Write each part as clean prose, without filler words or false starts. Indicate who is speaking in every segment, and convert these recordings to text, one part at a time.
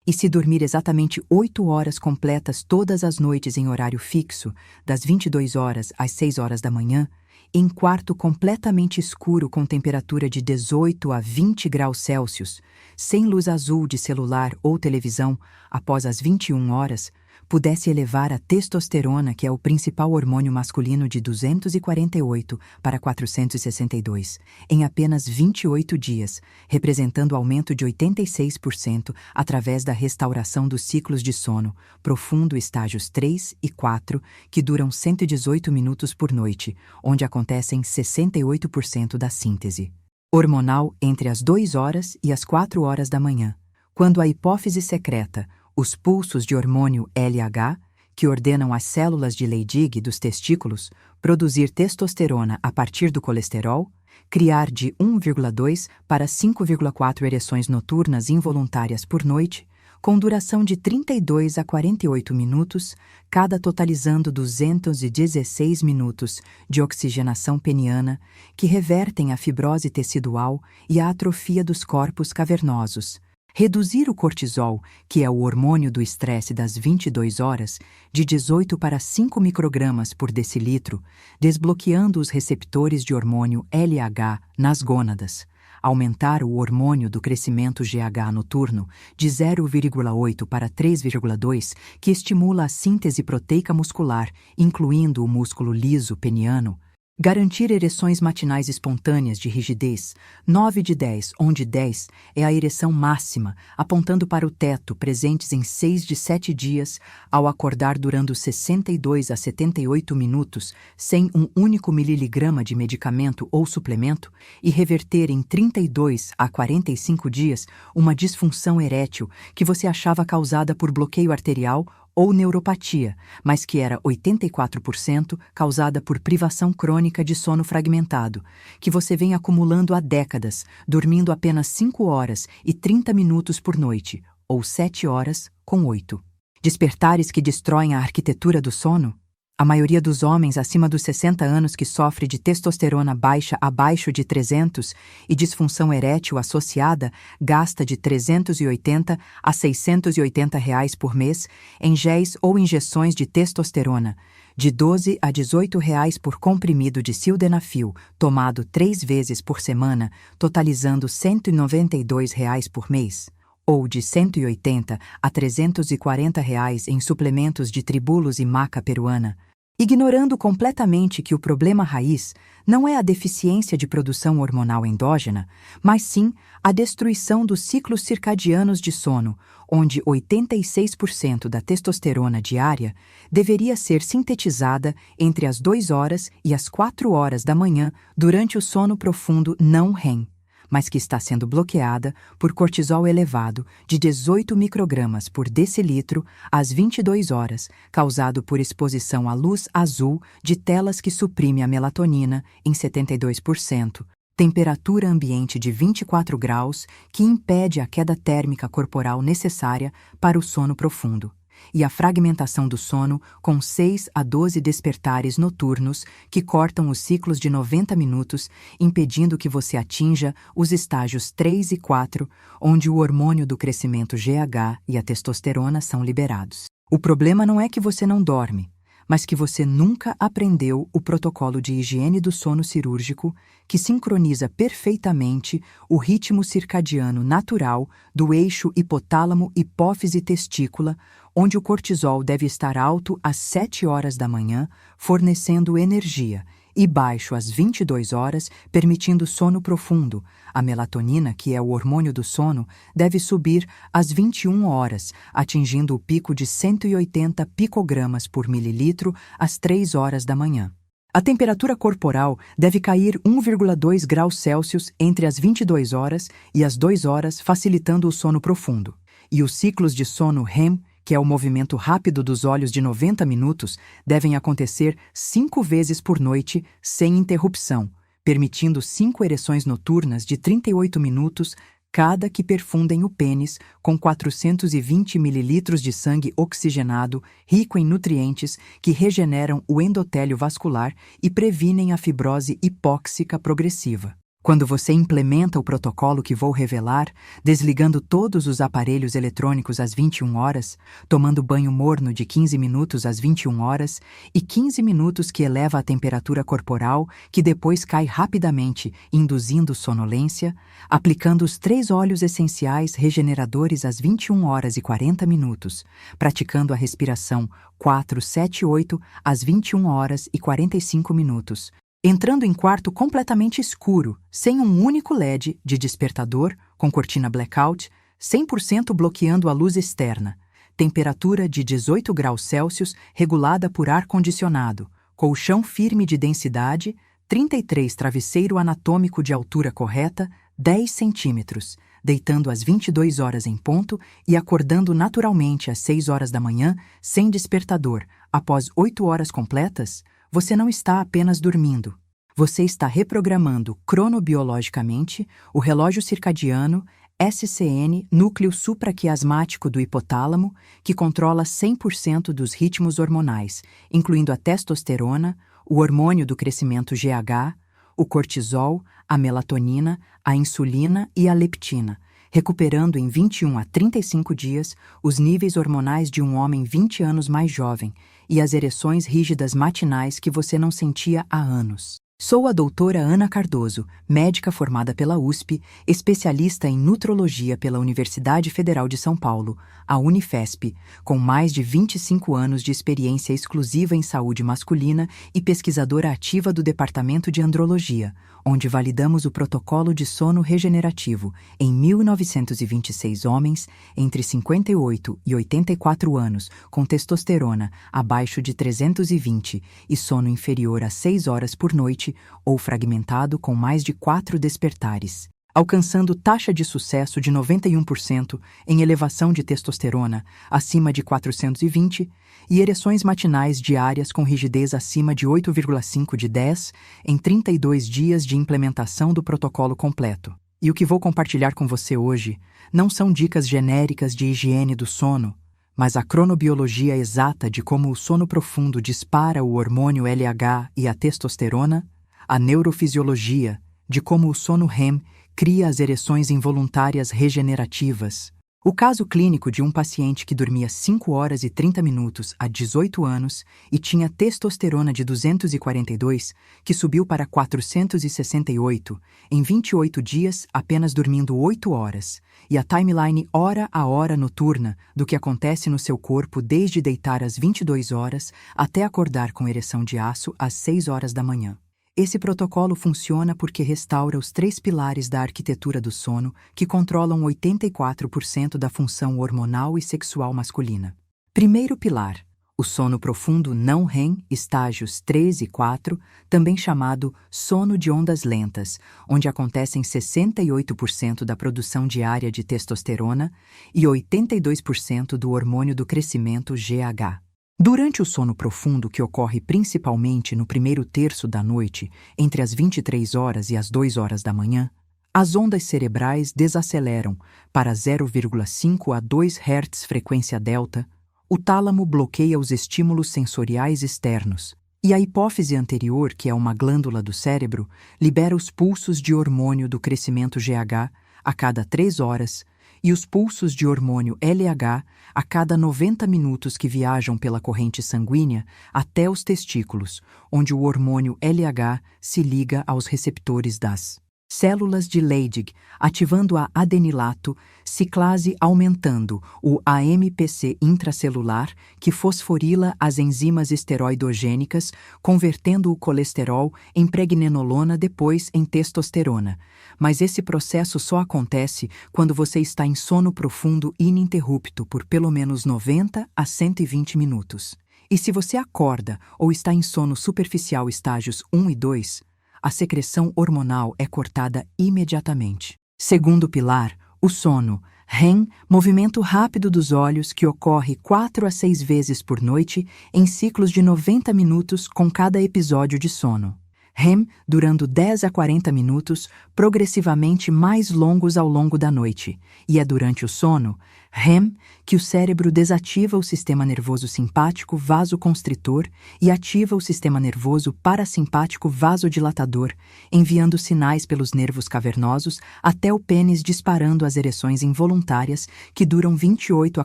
Speaker 1: E se dormir exatamente 8 horas completas todas as noites em horário fixo, das 22 horas às 6 horas da manhã, em quarto completamente escuro com temperatura de 18 a 20 graus Celsius, sem luz azul de celular ou televisão após as 21 horas, pudesse elevar a testosterona, que é o principal hormônio masculino, de 248 para 462, em apenas 28 dias, representando aumento de 86% através da restauração dos ciclos de sono profundo estágios 3 e 4, que duram 118 minutos por noite, onde acontecem 68% da síntese hormonal entre as 2 horas e as 4 horas da manhã, quando a hipófise secreta os pulsos de hormônio LH, que ordenam às células de Leydig dos testículos produzir testosterona a partir do colesterol, criar de 1,2 para 5,4 ereções noturnas involuntárias por noite, com duração de 32 a 48 minutos, cada totalizando 216 minutos de oxigenação peniana, que revertem a fibrose tecidual e a atrofia dos corpos cavernosos. Reduzir o cortisol, que é o hormônio do estresse das 22 horas, de 18 para 5 microgramas por decilitro, desbloqueando os receptores de hormônio LH nas gônadas. Aumentar o hormônio do crescimento GH noturno de 0,8 para 3,2, que estimula a síntese proteica muscular, incluindo o músculo liso peniano. Garantir ereções matinais espontâneas de rigidez, 9 de 10, onde 10 é a ereção máxima, apontando para o teto, presentes em 6 de 7 dias, ao acordar durando 62 a 78 minutos, sem um único miligrama de medicamento ou suplemento, e reverter em 32 a 45 dias uma disfunção erétil que você achava causada por bloqueio arterial ou neuropatia, mas que era 84% causada por privação crônica de sono fragmentado, que você vem acumulando há décadas, dormindo apenas 5 horas e 30 minutos por noite, ou 7 horas com 8. Despertares que destroem a arquitetura do sono? A maioria dos homens acima dos 60 anos que sofre de testosterona baixa abaixo de 300 e disfunção erétil associada gasta de 380 a 680 reais por mês em géis ou injeções de testosterona, de 12 a 18 reais por comprimido de sildenafil, tomado 3 vezes por semana, totalizando 192 reais por mês, ou de 180 a 340 reais em suplementos de tribulos e maca peruana, ignorando completamente que o problema raiz não é a deficiência de produção hormonal endógena, mas sim a destruição dos ciclos circadianos de sono, onde 86% da testosterona diária deveria ser sintetizada entre as 2 horas e as 4 horas da manhã durante o sono profundo não REM, mas que está sendo bloqueada por cortisol elevado de 18 microgramas por decilitro às 22 horas, causado por exposição à luz azul de telas que suprime a melatonina em 72%, temperatura ambiente de 24 graus que impede a queda térmica corporal necessária para o sono profundo, e a fragmentação do sono com 6 a 12 despertares noturnos que cortam os ciclos de 90 minutos, impedindo que você atinja os estágios 3 e 4, onde o hormônio do crescimento GH e a testosterona são liberados. O problema não é que você não dorme, mas que você nunca aprendeu o protocolo de higiene do sono cirúrgico que sincroniza perfeitamente o ritmo circadiano natural do eixo hipotálamo-hipófise-testícula, onde o cortisol deve estar alto às 7 horas da manhã, fornecendo energia, e baixo às 22 horas, permitindo sono profundo. A melatonina, que é o hormônio do sono, deve subir às 21 horas, atingindo o pico de 180 picogramas por mililitro às 3 horas da manhã. A temperatura corporal deve cair 1,2 graus Celsius entre as 22 horas e as 2 horas, facilitando o sono profundo. E os ciclos de sono REM, que é o movimento rápido dos olhos de 90 minutos, devem acontecer 5 vezes por noite, sem interrupção, permitindo 5 ereções noturnas de 38 minutos, cada que perfundem o pênis com 420 mililitros de sangue oxigenado, rico em nutrientes que regeneram o endotélio vascular e previnem a fibrose hipóxica progressiva. Quando você implementa o protocolo que vou revelar, desligando todos os aparelhos eletrônicos às 21 horas, tomando banho morno de 15 minutos às 21 horas e 15 minutos que eleva a temperatura corporal, que depois cai rapidamente, induzindo sonolência, aplicando os 3 óleos essenciais regeneradores às 21 horas e 40 minutos, praticando a respiração 4-7-8 às 21 horas e 45 minutos, entrando em quarto completamente escuro, sem um único LED de despertador, com cortina blackout, 100% bloqueando a luz externa, temperatura de 18 graus Celsius regulada por ar-condicionado, colchão firme de densidade, 33 travesseiro anatômico de altura correta, 10 centímetros, deitando às 22 horas em ponto e acordando naturalmente às 6 horas da manhã, sem despertador, após 8 horas completas. Você não está apenas dormindo. Você está reprogramando cronobiologicamente o relógio circadiano, SCN, núcleo supraquiasmático do hipotálamo, que controla 100% dos ritmos hormonais, incluindo a testosterona, o hormônio do crescimento GH, o cortisol, a melatonina, a insulina e a leptina, recuperando em 21 a 35 dias os níveis hormonais de um homem 20 anos mais jovem e as ereções rígidas matinais que você não sentia há anos. Sou a doutora Ana Cardoso, médica formada pela USP, especialista em nutrologia pela Universidade Federal de São Paulo, a Unifesp, com mais de 25 anos de experiência exclusiva em saúde masculina e pesquisadora ativa do Departamento de Andrologia, onde validamos o protocolo de sono regenerativo em 1.926 homens entre 58 e 84 anos com testosterona abaixo de 320 e sono inferior a 6 horas por noite ou fragmentado com mais de 4 despertares, alcançando taxa de sucesso de 91% em elevação de testosterona acima de 420 e ereções matinais diárias com rigidez acima de 8,5 de 10 em 32 dias de implementação do protocolo completo. E o que vou compartilhar com você hoje não são dicas genéricas de higiene do sono, mas a cronobiologia exata de como o sono profundo dispara o hormônio LH e a testosterona, a neurofisiologia de como o sono REM cria as ereções involuntárias regenerativas. O caso clínico de um paciente que dormia 5 horas e 30 minutos há 18 anos e tinha testosterona de 242, que subiu para 468 em 28 dias apenas dormindo 8 horas, e a timeline hora a hora noturna do que acontece no seu corpo desde deitar às 22 horas até acordar com ereção de aço às 6 horas da manhã. Esse protocolo funciona porque restaura os 3 pilares da arquitetura do sono que controlam 84% da função hormonal e sexual masculina. Primeiro pilar, o sono profundo não REM, estágios 3 e 4, também chamado sono de ondas lentas, onde acontecem 68% da produção diária de testosterona e 82% do hormônio do crescimento GH. Durante o sono profundo, que ocorre principalmente no primeiro terço da noite, entre as 23 horas e as 2 horas da manhã, as ondas cerebrais desaceleram para 0,5 a 2 Hz frequência delta, o tálamo bloqueia os estímulos sensoriais externos, e a hipófise anterior, que é uma glândula do cérebro, libera os pulsos de hormônio do crescimento GH a cada 3 horas, e os pulsos de hormônio LH a cada 90 minutos que viajam pela corrente sanguínea até os testículos, onde o hormônio LH se liga aos receptores das células de Leydig, ativando a adenilato ciclase, aumentando o AMPC intracelular, que fosforila as enzimas esteroidogênicas, convertendo o colesterol em pregnenolona, depois em testosterona. Mas esse processo só acontece quando você está em sono profundo ininterrupto por pelo menos 90 a 120 minutos. E se você acorda ou está em sono superficial estágios 1 e 2, a secreção hormonal é cortada imediatamente. Segundo pilar, o sono REM, movimento rápido dos olhos que ocorre 4 a 6 vezes por noite em ciclos de 90 minutos com cada episódio de sono. REM durando 10 a 40 minutos, progressivamente mais longos ao longo da noite, e é durante o sono, REM, que o cérebro desativa o sistema nervoso simpático vasoconstritor e ativa o sistema nervoso parasimpático vasodilatador, enviando sinais pelos nervos cavernosos até o pênis, disparando as ereções involuntárias que duram 28 a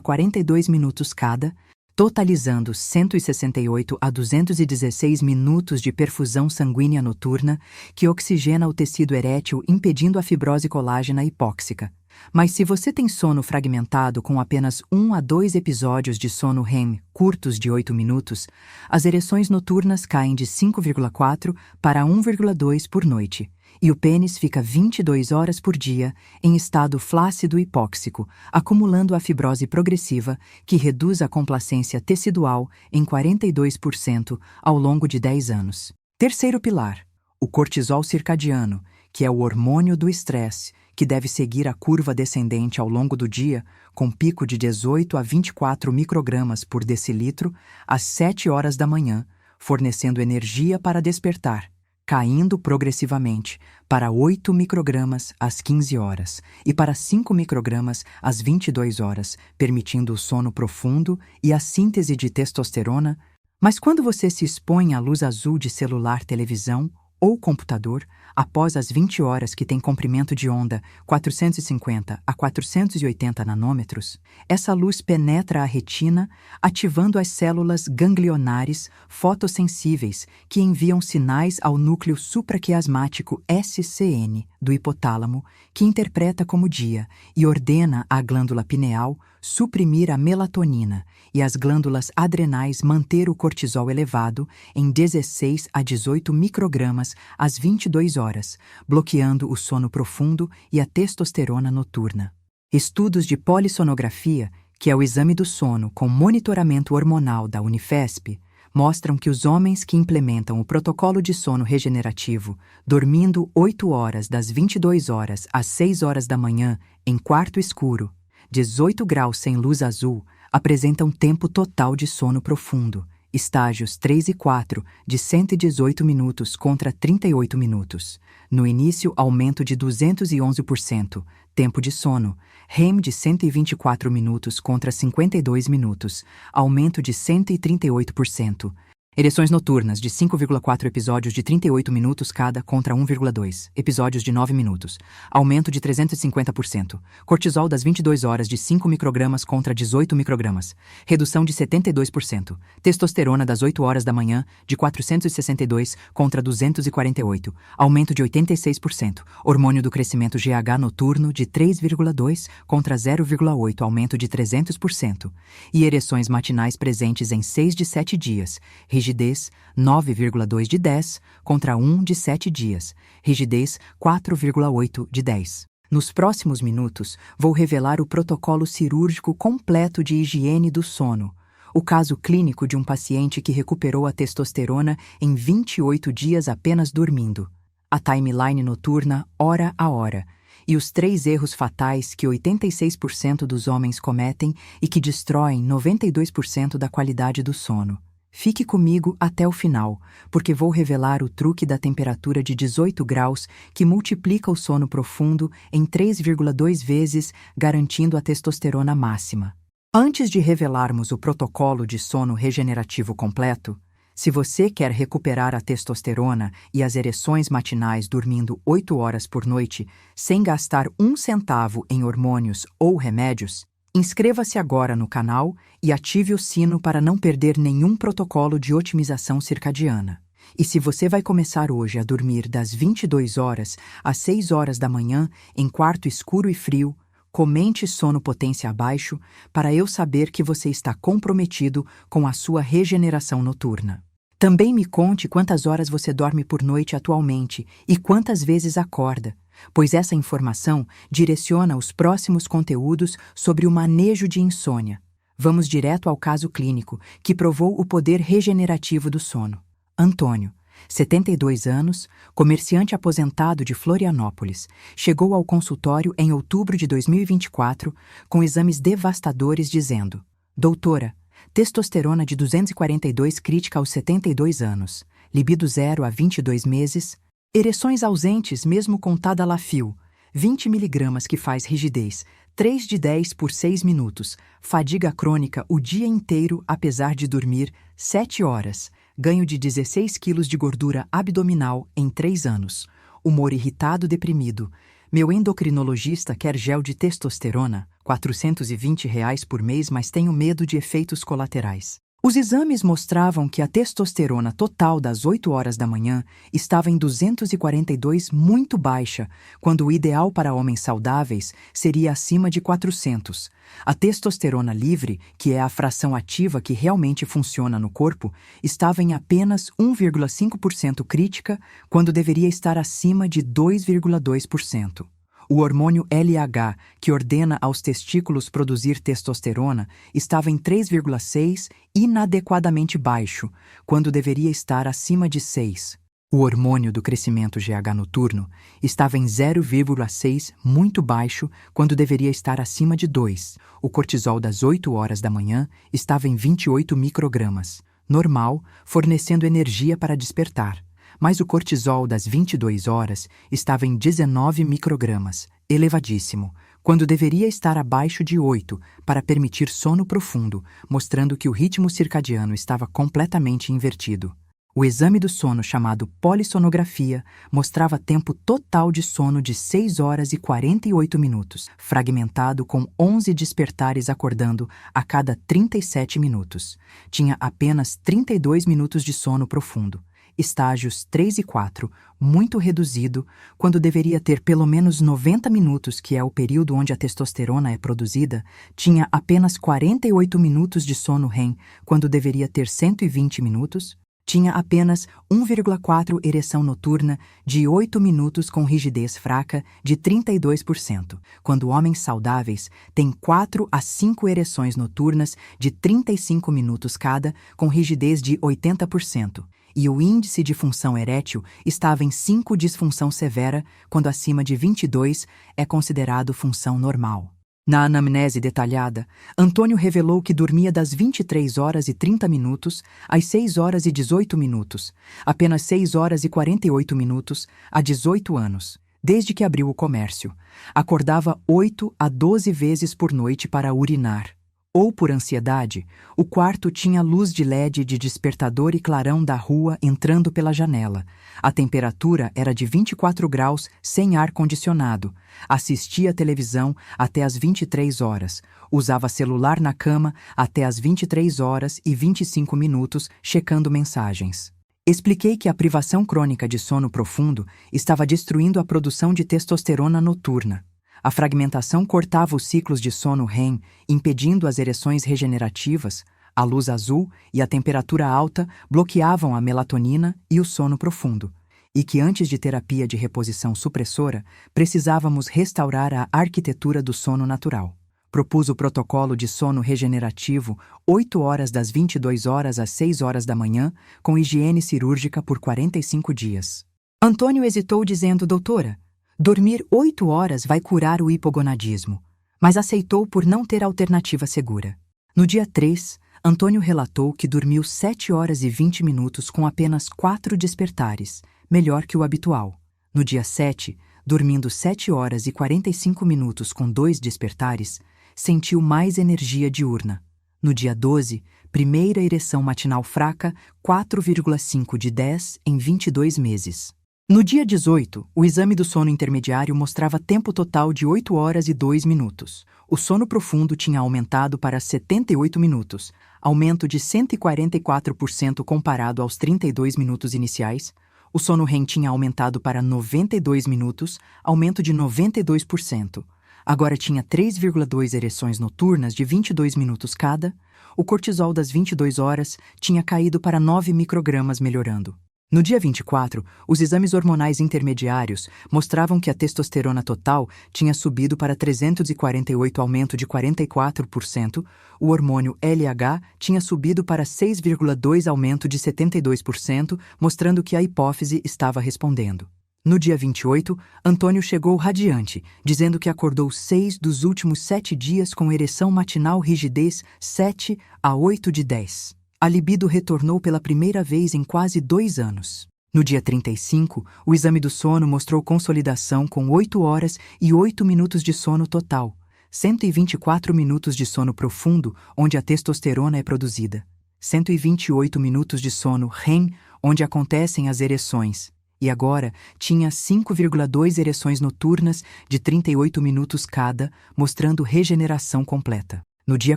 Speaker 1: 42 minutos cada, totalizando 168 a 216 minutos de perfusão sanguínea noturna que oxigena o tecido erétil, impedindo a fibrose colágena hipóxica. Mas se você tem sono fragmentado com apenas 1 a 2 episódios de sono REM curtos de 8 minutos, as ereções noturnas caem de 5,4 para 1,2 por noite, e o pênis fica 22 horas por dia em estado flácido hipóxico, acumulando a fibrose progressiva que reduz a complacência tecidual em 42% ao longo de 10 anos. Terceiro pilar, o cortisol circadiano, que é o hormônio do estresse, que deve seguir a curva descendente ao longo do dia, com pico de 18 a 24 microgramas por decilitro às 7 horas da manhã, fornecendo energia para despertar, caindo progressivamente para 8 microgramas às 15 horas e para 5 microgramas às 22 horas, permitindo o sono profundo e a síntese de testosterona. Mas quando você se expõe à luz azul de celular, televisão ou computador, após as 20 horas, que tem comprimento de onda 450 a 480 nanômetros, essa luz penetra a retina, ativando as células ganglionares fotossensíveis que enviam sinais ao núcleo supraquiasmático SCN do hipotálamo, que interpreta como dia e ordena à glândula pineal suprimir a melatonina e as glândulas adrenais manter o cortisol elevado em 16 a 18 microgramas às 22 horas, bloqueando o sono profundo e a testosterona noturna. Estudos de polissonografia, que é o exame do sono com monitoramento hormonal da Unifesp, mostram que os homens que implementam o protocolo de sono regenerativo, dormindo 8 horas das 22 horas às 6 horas da manhã em quarto escuro, 18 graus sem luz azul, apresentam tempo total de sono profundo, estágios 3 e 4, de 118 minutos contra 38 minutos. No início, aumento de 211%, tempo de sono, REM de 124 minutos contra 52 minutos, aumento de 138%. Ereções noturnas de 5,4 episódios de 38 minutos cada contra 1,2 episódios de 9 minutos. Aumento de 350%. Cortisol das 22 horas de 5 microgramas contra 18 microgramas. Redução de 72%. Testosterona das 8 horas da manhã de 462 contra 248. Aumento de 86%. Hormônio do crescimento GH noturno de 3,2 contra 0,8. Aumento de 300%. E ereções matinais presentes em 6 de 7 dias. Rigidez 9,2 de 10 contra 1 de 7 dias. Rigidez 4,8 de 10. Nos próximos minutos, vou revelar o protocolo cirúrgico completo de higiene do sono. O caso clínico de um paciente que recuperou a testosterona em 28 dias apenas dormindo. A timeline noturna hora a hora. E os 3 erros fatais que 86% dos homens cometem e que destroem 92% da qualidade do sono. Fique comigo até o final, porque vou revelar o truque da temperatura de 18 graus que multiplica o sono profundo em 3,2 vezes, garantindo a testosterona máxima. Antes de revelarmos o protocolo de sono regenerativo completo, se você quer recuperar a testosterona e as ereções matinais dormindo 8 horas por noite sem gastar 1 centavo em hormônios ou remédios, inscreva-se agora no canal e ative o sino para não perder nenhum protocolo de otimização circadiana. E se você vai começar hoje a dormir das 22 horas às 6 horas da manhã em quarto escuro e frio, comente sono potência abaixo para eu saber que você está comprometido com a sua regeneração noturna. Também me conte quantas horas você dorme por noite atualmente e quantas vezes acorda, pois essa informação direciona os próximos conteúdos sobre o manejo de insônia. Vamos direto ao caso clínico, que provou o poder regenerativo do sono. Antônio, 72 anos, comerciante aposentado de Florianópolis, chegou ao consultório em outubro de 2024 com exames devastadores dizendo: Doutora, testosterona de 242 crítica aos 72 anos, libido 0 a 22 meses, ereções ausentes mesmo com tadalafil, 20 mg que faz rigidez, 3 de 10 por 6 minutos, fadiga crônica o dia inteiro apesar de dormir 7 horas, ganho de 16 quilos de gordura abdominal em 3 anos, humor irritado deprimido. Meu endocrinologista quer gel de testosterona, R$ 420 por mês, mas tenho medo de efeitos colaterais. Os exames mostravam que a testosterona total das 8 horas da manhã estava em 242, muito baixa, quando o ideal para homens saudáveis seria acima de 400. A testosterona livre, que é a fração ativa que realmente funciona no corpo, estava em apenas 1,5% crítica, quando deveria estar acima de 2,2%. O hormônio LH, que ordena aos testículos produzir testosterona, estava em 3,6, inadequadamente baixo, quando deveria estar acima de 6. O hormônio do crescimento GH noturno estava em 0,6, muito baixo, quando deveria estar acima de 2. O cortisol das 8 horas da manhã estava em 28 microgramas, normal, fornecendo energia para despertar. Mas o cortisol das 22 horas estava em 19 microgramas, elevadíssimo, quando deveria estar abaixo de 8 para permitir sono profundo, mostrando que o ritmo circadiano estava completamente invertido. O exame do sono, chamado polissonografia, mostrava tempo total de sono de 6 horas e 48 minutos, fragmentado com 11 despertares acordando a cada 37 minutos. Tinha apenas 32 minutos de sono profundo. Estágios 3 e 4, muito reduzido, quando deveria ter pelo menos 90 minutos, que é o período onde a testosterona é produzida, tinha apenas 48 minutos de sono REM, quando deveria ter 120 minutos, tinha apenas 1,4 ereção noturna de 8 minutos com rigidez fraca de 32%, quando homens saudáveis têm 4 a 5 ereções noturnas de 35 minutos cada, com rigidez de 80%. E o índice de função erétil estava em 5, disfunção severa, quando acima de 22 é considerado função normal. Na anamnese detalhada, Antônio revelou que dormia das 23 horas e 30 minutos às 6 horas e 18 minutos, apenas 6 horas e 48 minutos há 18 anos, desde que abriu o comércio. Acordava 8 a 12 vezes por noite para urinar. Ou por ansiedade, o quarto tinha luz de LED de despertador e clarão da rua entrando pela janela. A temperatura era de 24 graus, sem ar-condicionado. Assistia televisão até às 23 horas. Usava celular na cama até às 23 horas e 25 minutos, checando mensagens. Expliquei que a privação crônica de sono profundo estava destruindo a produção de testosterona noturna. A fragmentação cortava os ciclos de sono REM, impedindo as ereções regenerativas. A luz azul e a temperatura alta bloqueavam a melatonina e o sono profundo. E que antes de terapia de reposição supressora, precisávamos restaurar a arquitetura do sono natural. Propus o protocolo de sono regenerativo 8 horas das 22 horas às 6 horas da manhã, com higiene cirúrgica por 45 dias. Antônio hesitou dizendo: doutora, dormir 8 horas vai curar o hipogonadismo, mas aceitou por não ter alternativa segura. No dia 3, Antônio relatou que dormiu 7 horas e 20 minutos com apenas 4 despertares, melhor que o habitual. No dia 7, dormindo 7 horas e 45 minutos com 2 despertares, sentiu mais energia diurna. No dia 12, primeira ereção matinal fraca, 4,5 de 10 em 22 meses. No dia 18, o exame do sono intermediário mostrava tempo total de 8 horas e 2 minutos. O sono profundo tinha aumentado para 78 minutos, aumento de 144% comparado aos 32 minutos iniciais. O sono REM tinha aumentado para 92 minutos, aumento de 92%. Agora tinha 3,2 ereções noturnas de 22 minutos cada. O cortisol das 22 horas tinha caído para 9 microgramas, melhorando. No dia 24, os exames hormonais intermediários mostravam que a testosterona total tinha subido para 348, aumento de 44%, o hormônio LH tinha subido para 6,2, aumento de 72%, mostrando que a hipófise estava respondendo. No dia 28, Antônio chegou radiante, dizendo que acordou 6 dos últimos 7 dias com ereção matinal rigidez 7 a 8 de 10. A libido retornou pela primeira vez em quase 2 anos. No dia 35, o exame do sono mostrou consolidação com 8 horas e 8 minutos de sono total, 124 minutos de sono profundo, onde a testosterona é produzida, 128 minutos de sono REM, onde acontecem as ereções, e agora tinha 5,2 ereções noturnas de 38 minutos cada, mostrando regeneração completa. No dia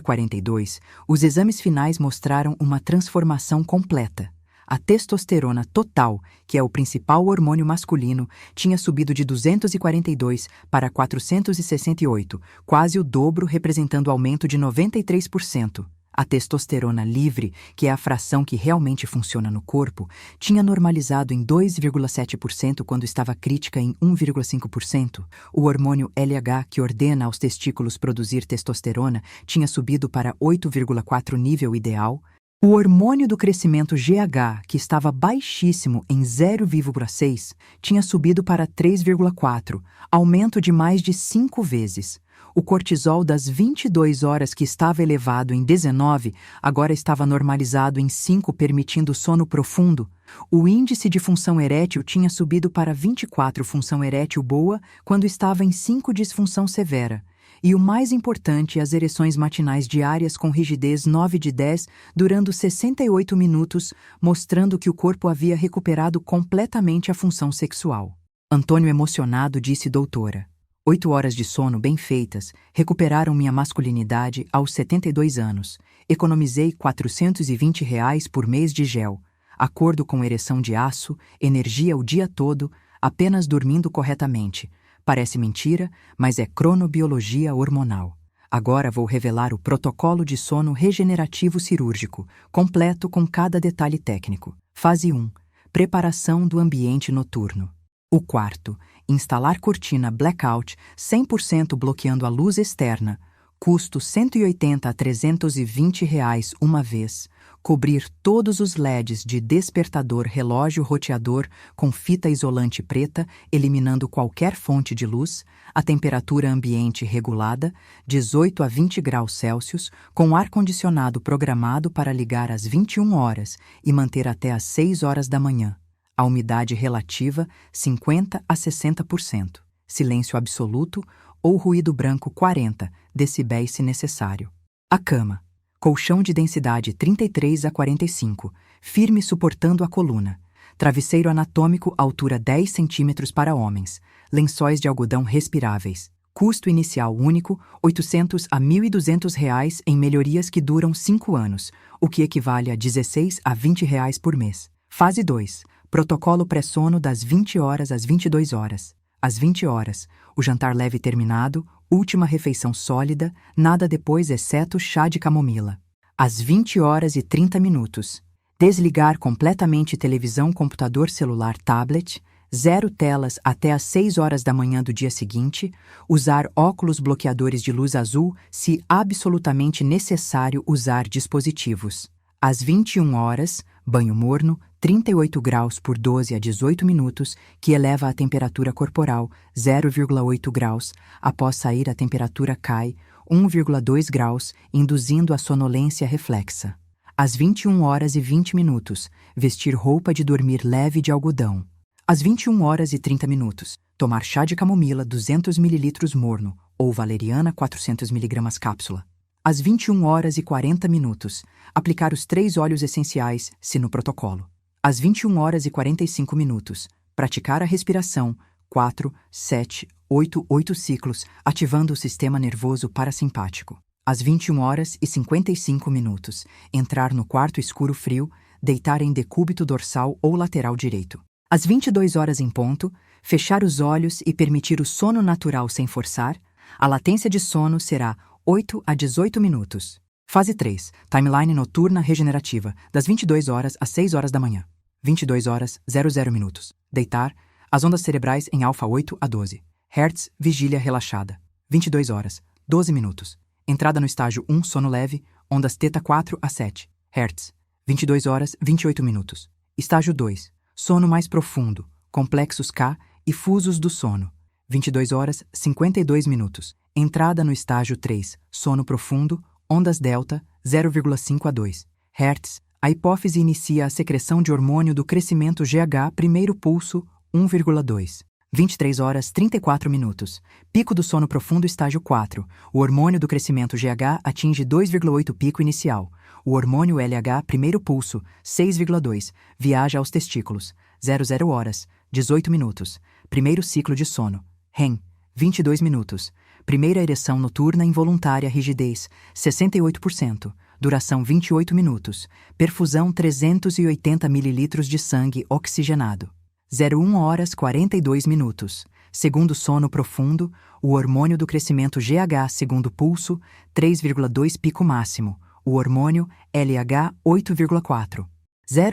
Speaker 1: 42, os exames finais mostraram uma transformação completa. A testosterona total, que é o principal hormônio masculino, tinha subido de 242 para 468, quase o dobro, representando aumento de 93%. A testosterona livre, que é a fração que realmente funciona no corpo, tinha normalizado em 2,7% quando estava crítica em 1,5%. O hormônio LH, que ordena aos testículos produzir testosterona, tinha subido para 8,4 nível ideal. O hormônio do crescimento GH, que estava baixíssimo em 0,6, tinha subido para 3,4, aumento de mais de 5 vezes. O cortisol das 22 horas, que estava elevado em 19, agora estava normalizado em 5, permitindo sono profundo. O índice de função erétil tinha subido para 24, função erétil boa, quando estava em 5, disfunção severa. E o mais importante, as ereções matinais diárias com rigidez 9 de 10, durando 68 minutos, mostrando que o corpo havia recuperado completamente a função sexual. Antônio, emocionado, disse: doutora, 8 horas de sono bem feitas recuperaram minha masculinidade aos 72 anos. Economizei R$420 por mês de gel. Acordo com ereção de aço, energia o dia todo, apenas dormindo corretamente. Parece mentira, mas é cronobiologia hormonal. Agora vou revelar o protocolo de sono regenerativo cirúrgico, completo com cada detalhe técnico. Fase 1. Preparação do ambiente noturno. O quarto. Instalar cortina blackout 100% bloqueando a luz externa. Custo R$180 a R$320 uma vez. Cobrir todos os LEDs de despertador relógio roteador com fita isolante preta, eliminando qualquer fonte de luz. A temperatura ambiente regulada, 18 a 20 graus Celsius, com ar-condicionado programado para ligar às 21 horas e manter até às 6 horas da manhã. A umidade relativa, 50 a 60%. Silêncio absoluto ou ruído branco 40 decibéis se necessário. A cama. Colchão de densidade 33 a 45, firme suportando a coluna. Travesseiro anatômico altura 10 cm para homens. Lençóis de algodão respiráveis. Custo inicial único, R$800 a R$1.200 em melhorias que duram 5 anos, o que equivale a R$16 a R$20 por mês. Fase 2. Protocolo pré-sono das 20 horas às 22 horas. Às 20 horas, o jantar leve terminado, última refeição sólida, nada depois exceto chá de camomila. Às 20 horas e 30 minutos, desligar completamente televisão, computador, celular, tablet, 0 telas até às 6 horas da manhã do dia seguinte, usar óculos bloqueadores de luz azul se absolutamente necessário usar dispositivos. Às 21 horas, banho morno, 38 graus por 12 a 18 minutos, que eleva a temperatura corporal 0,8 graus. Após sair, a temperatura cai 1,2 graus, induzindo a sonolência reflexa. Às 21 horas e 20 minutos, vestir roupa de dormir leve de algodão. Às 21 horas e 30 minutos, tomar chá de camomila 200 ml morno ou valeriana 400 mg cápsula. Às 21 horas e 40 minutos, aplicar os 3 óleos essenciais, se no protocolo. Às 21 horas e 45 minutos, praticar a respiração 4, 7, 8 ciclos, ativando o sistema nervoso parasimpático. Às 21 horas e 55 minutos, entrar no quarto escuro frio, deitar em decúbito dorsal ou lateral direito. Às 22 horas em ponto, fechar os olhos e permitir o sono natural sem forçar. A latência de sono será 8 a 18 minutos. Fase 3. Timeline noturna regenerativa, das 22 horas às 6 horas da manhã. 22 horas, 00 minutos. Deitar. As ondas cerebrais em alfa 8 a 12. Hertz, vigília relaxada. 22 horas, 12 minutos. Entrada no estágio 1, sono leve, ondas θ 4 a 7. Hertz. 22 horas, 28 minutos. Estágio 2. Sono mais profundo, complexos K e fusos do sono. 22 horas, 52 minutos. Entrada no estágio 3, sono profundo, ondas delta, 0,5 a 2. Hertz, A hipófise inicia a secreção de hormônio do crescimento GH, primeiro pulso, 1,2. 23 horas 34 minutos. Pico do sono profundo, estágio 4. O hormônio do crescimento GH atinge 2,8 pico inicial. O hormônio LH, primeiro pulso, 6,2. Viaja aos testículos. 00 horas 18 minutos. Primeiro ciclo de sono. REM, 22 minutos. Primeira ereção noturna involuntária, rigidez, 68%. Duração 28 minutos. Perfusão 380 ml de sangue oxigenado. 01 horas 42 minutos. Segundo sono profundo, o hormônio do crescimento GH, segundo pulso, 3,2 pico máximo. O hormônio LH, 8,4.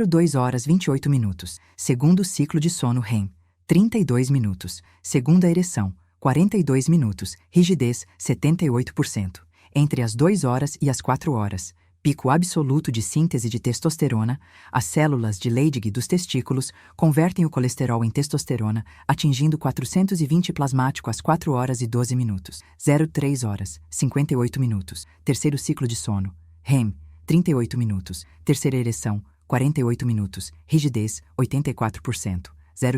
Speaker 1: 02 horas 28 minutos. Segundo ciclo de sono REM, 32 minutos. Segunda ereção, 42 minutos. Rigidez, 78%. Entre as 2 horas e as 4 horas. Pico absoluto de síntese de testosterona, as células de Leydig dos testículos convertem o colesterol em testosterona, atingindo 420 plasmático às 4 horas e 12 minutos. 03 horas, 58 minutos. Terceiro ciclo de sono. REM, 38 minutos. Terceira ereção, 48 minutos. Rigidez, 84%.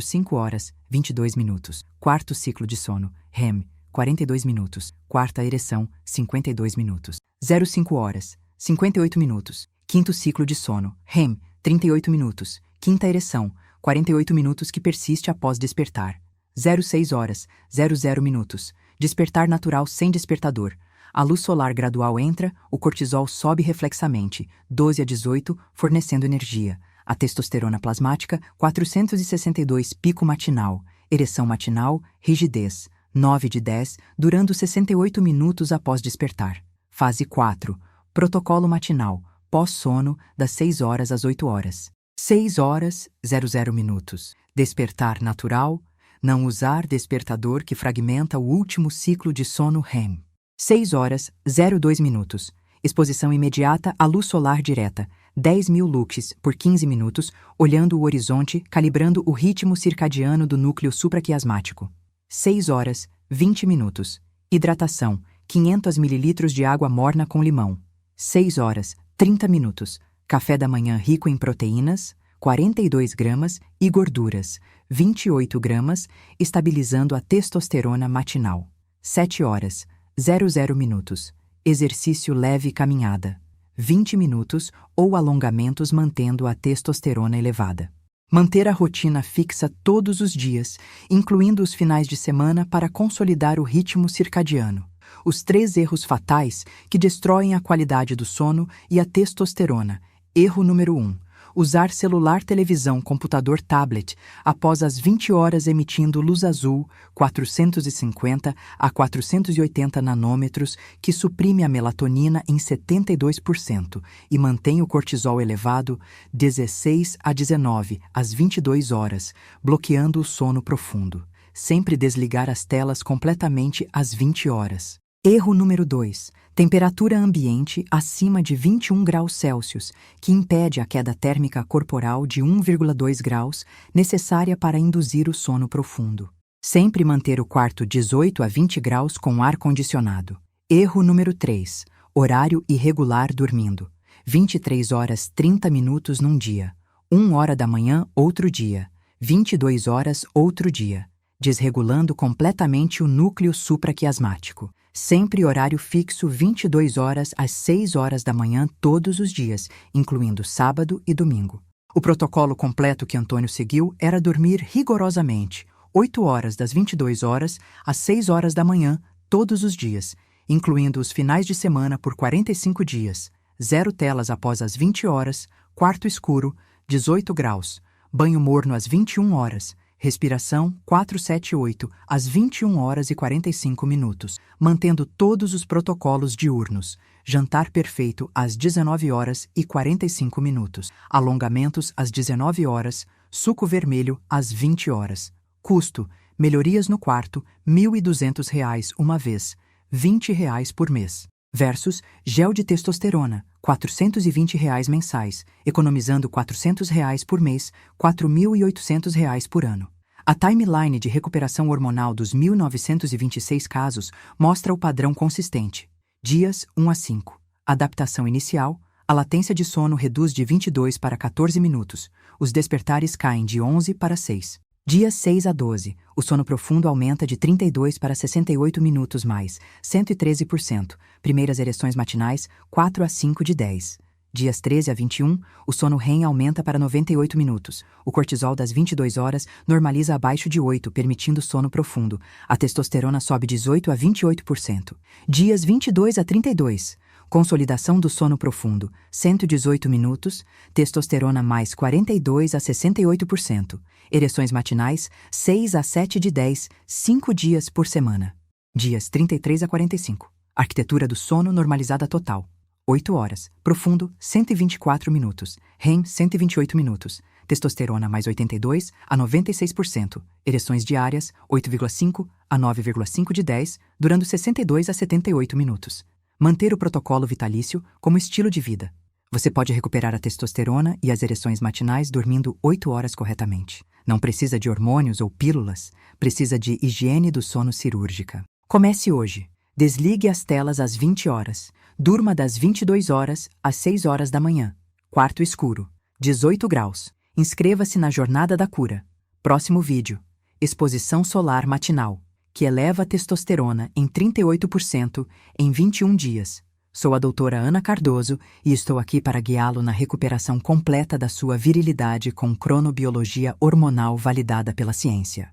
Speaker 1: 05 horas, 22 minutos. Quarto ciclo de sono. REM, 42 minutos. Quarta ereção, 52 minutos. 05 horas, 58 minutos. Quinto ciclo de sono. REM, 38 minutos. Quinta ereção, 48 minutos que persiste após despertar. 06 horas, 00 minutos. Despertar natural sem despertador. A luz solar gradual entra, o cortisol sobe reflexamente, 12 a 18, fornecendo energia. A testosterona plasmática, 462 pico matinal. Ereção matinal, rigidez, 9 de 10, durando 68 minutos após despertar. Fase 4. Protocolo matinal, pós-sono, das 6 horas às 8 horas. 6 horas, 00 minutos. Despertar natural, não usar despertador que fragmenta o último ciclo de sono REM. 6 horas, 02 minutos. Exposição imediata à luz solar direta, 10.000 lux por 15 minutos, olhando o horizonte, calibrando o ritmo circadiano do núcleo supraquiasmático. 6 horas, 20 minutos. Hidratação, 500 ml de água morna com limão. 6 horas, 30 minutos. Café da manhã rico em proteínas, 42 gramas, e gorduras, 28 gramas, estabilizando a testosterona matinal. 7 horas, 00 minutos. Exercício leve caminhada, 20 minutos ou alongamentos mantendo a testosterona elevada. Manter a rotina fixa todos os dias, incluindo os finais de semana para consolidar o ritmo circadiano. Os 3 erros fatais que destroem a qualidade do sono e a testosterona. Erro número 1. Usar celular, televisão, computador, tablet após as 20 horas emitindo luz azul 450 a 480 nanômetros que suprime a melatonina em 72% e mantém o cortisol elevado 16 a 19 às 22 horas, bloqueando o sono profundo. Sempre desligar as telas completamente às 20 horas. Erro número 2. Temperatura ambiente acima de 21 graus Celsius, que impede a queda térmica corporal de 1,2 graus, necessária para induzir o sono profundo. Sempre manter o quarto 18 a 20 graus com ar-condicionado. Erro número 3. Horário irregular dormindo. 23 horas 30 minutos num dia. 1 hora da manhã, outro dia. 22 horas, outro dia. Desregulando completamente o núcleo supraquiasmático. Sempre horário fixo 22 horas às 6 horas da manhã todos os dias, incluindo sábado e domingo. O protocolo completo que Antônio seguiu era dormir rigorosamente, 8 horas das 22 horas às 6 horas da manhã todos os dias, incluindo os finais de semana por 45 dias, 0 telas após as 20 horas, quarto escuro, 18 graus, banho morno às 21 horas, respiração 478 às 21 horas e 45 minutos, mantendo todos os protocolos diurnos. Jantar perfeito às 19 horas e 45 minutos. Alongamentos às 19 horas, suco vermelho às 20 horas. Custo: melhorias no quarto, R$ 1.200 uma vez, R$ 20 por mês. Versus gel de testosterona, R$ 420 mensais, economizando R$ 400 por mês, R$ 4.800 por ano. A timeline de recuperação hormonal dos 1.926 casos mostra o padrão consistente. Dias 1 a 5. Adaptação inicial, A latência de sono reduz de 22 para 14 minutos. Os despertares caem de 11 para 6. Dias 6 a 12. O sono profundo aumenta de 32 para 68 minutos mais, 113%. Primeiras ereções matinais, 4 a 5 de 10. Dias 13 a 21, o sono REM aumenta para 98 minutos. O cortisol das 22 horas normaliza abaixo de 8, permitindo sono profundo. A testosterona sobe 18 a 28%. Dias 22 a 32. Consolidação do sono profundo, 118 minutos, testosterona mais 42 a 68%. Ereções matinais, 6 a 7 de 10, 5 dias por semana. Dias 33 a 45. Arquitetura do sono normalizada total, 8 horas. Profundo, 124 minutos. REM, 128 minutos. Testosterona mais 82 a 96%. Ereções diárias, 8,5 a 9,5 de 10, durando 62 a 78 minutos. Manter o protocolo vitalício como estilo de vida. Você pode recuperar a testosterona e as ereções matinais dormindo 8 horas corretamente. Não precisa de hormônios ou pílulas, precisa de higiene do sono cirúrgica. Comece hoje. Desligue as telas às 20 horas. Durma das 22 horas às 6 horas da manhã. Quarto escuro. 18 graus. Inscreva-se na Jornada da Cura. Próximo vídeo. Exposição solar matinal, que eleva a testosterona em 38% em 21 dias. Sou a doutora Ana Cardoso e estou aqui para guiá-lo na recuperação completa da sua virilidade com cronobiologia hormonal validada pela ciência.